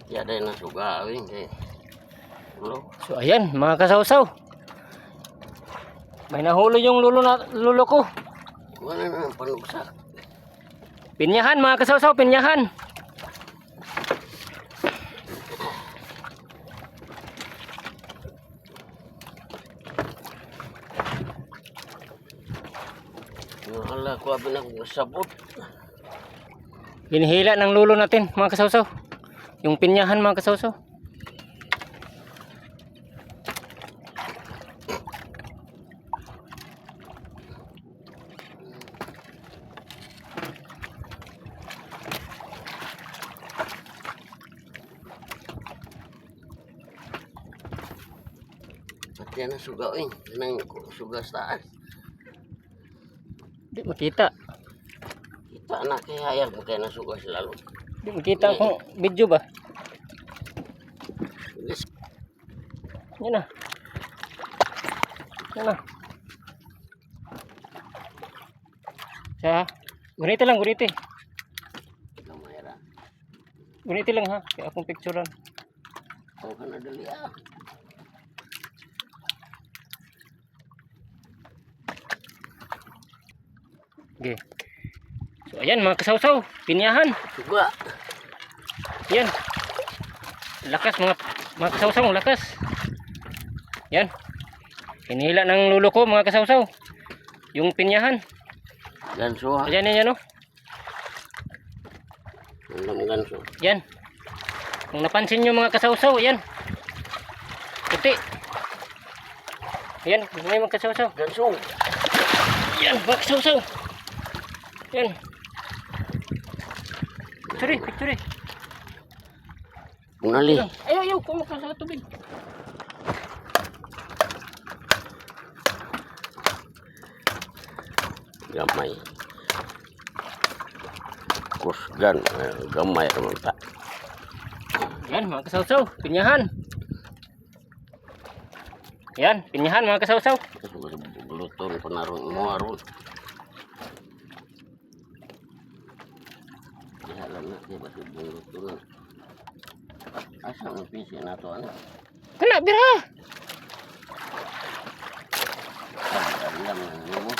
Ya din na sugawin kay. Ulo. So ayan mga kasawsaw. May nahuli yung lulo ko. Wala na panugsa. Pinyahan mga kasawsaw, pinyahan. Wala ko abi nagsabot. Hinihila ng lulo natin mga kasawsaw. Yung pinyahan mga kasawsaw. Pati na sugawin. Nang suga sa taas. Di makita. Kita na kaya hayag mo kaya nasuga sila lalo. Di makita akong video ba? Yan na. Yan na. Sa guniti lang, guniti. Kamera. Guniti lang ha. Kaya akong picturean. Ako ka na dali ah. Okay. So ayan mga kasawsaw, pinyahan. Suga. Yan. Lakas mga kasawsaw, lakas. Yan. Hinila ng lulo ko mga kasawsaw. Yung pinyahan. Ganso ha. Ayan yan no. Alam ganso. Yan. Kung napansin nyo mga kasawsaw, yan. Puti. Yan, may mga kasawsaw. Ganso. Yan, mga kasawsaw. Yan. Picture. Unali. Ayaw, kumakal sa tubig. Gamay. Kusgan. Gamay naman ta. Yan, mga kasawsaw, pinyahan. Yan, pinyahan mga kasawsaw. Buluton penaron mo aron. Halam na di ba buluton. Asa mo pisi na to ano? Kena bira. Alam na mo.